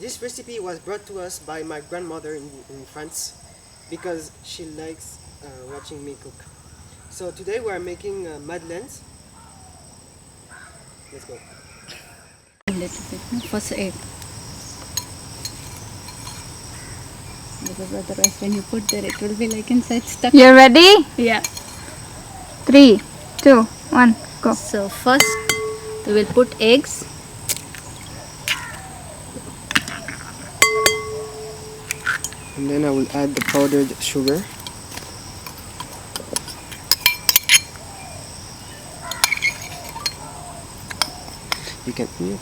This recipe was brought to us by my grandmother in France because she likes watching me cook. So today we are making madeleines. Let's go. A little bit, no? First egg. Because otherwise when you put there it will be like inside stuck. You ready? Yeah. 3, 2, 1, go. So first we will put eggs. And then I will add the powdered sugar. You can, yeah.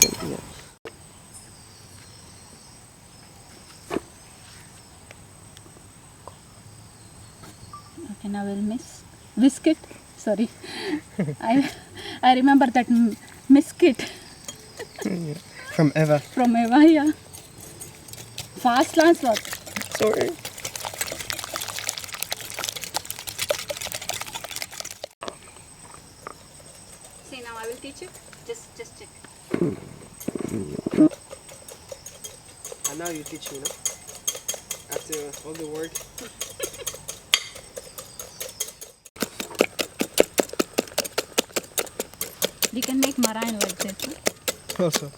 Okay, now we'll whisk it. Sorry, I remember that whisk it Yeah. From Eva. from Eva. Yeah. Fast, Lancelot. Sorry. See, now I will teach you. Just check. And now you teach me, no? After all the work. You can make meringue like this. Huh? Also.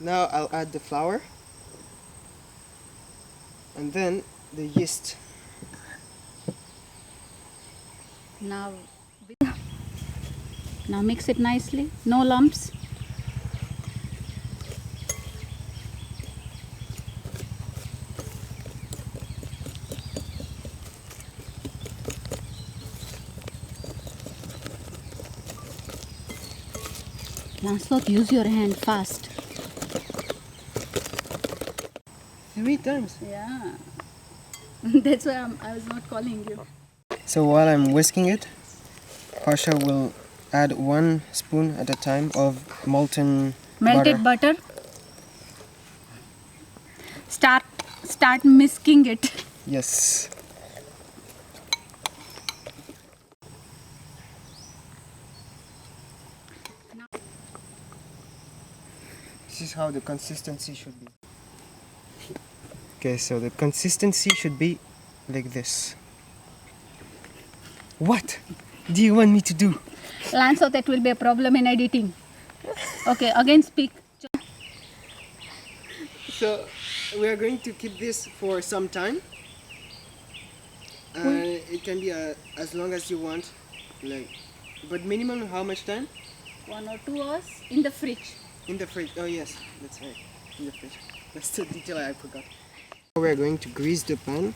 Now I'll add the flour. And then the yeast. Now mix it nicely. No lumps. Lancelot, use your hand fast. 3 times. Yeah. That's why I was not calling you. So while I'm whisking it, Harsha will add 1 spoon at a time of melted butter. Start whisking it. Yes. This is how the consistency should be. Okay, so the consistency should be like this. What do you want me to do? Lancelot, that will be a problem in editing. Okay, again speak. So we are going to keep this for some time. It can be as long as you want, like, but minimum how much time? 1 or 2 hours in the fridge. In the fridge. Oh yes, that's right. In the fridge. That's the detail I forgot. We're going to grease the pan.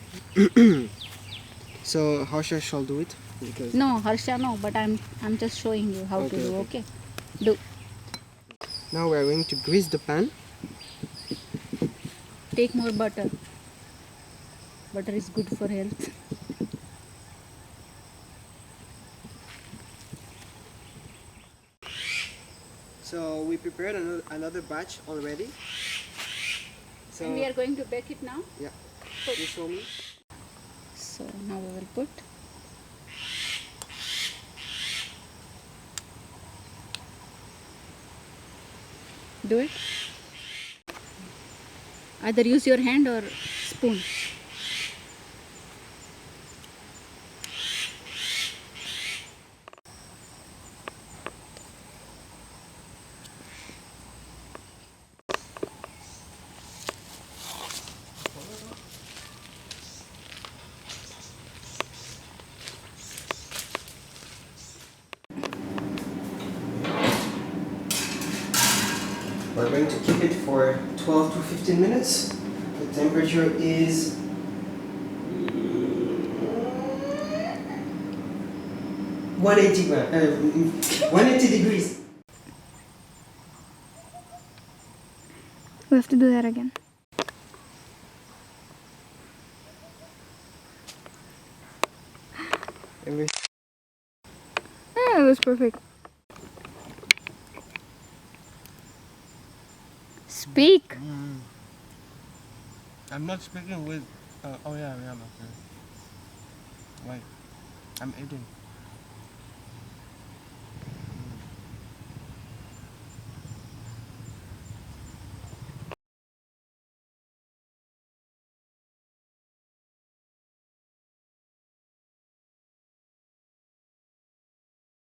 So Harsha shall do it because No, Harsha, no. But I'm just showing you how to do. Okay. Do. now we're going to grease the pan. Take more butter. Butter is good for health. So we prepared another batch already. So And we are going to bake it now. yeah, you show me. So now we will put. Do it. Either use your hand or spoon. We're going to keep it for 12 to 15 minutes. The temperature is 180 degrees. We have to do that again. Yeah, it was perfect. Speak. I'm not speaking with. Oh yeah, okay. Wait, I'm eating.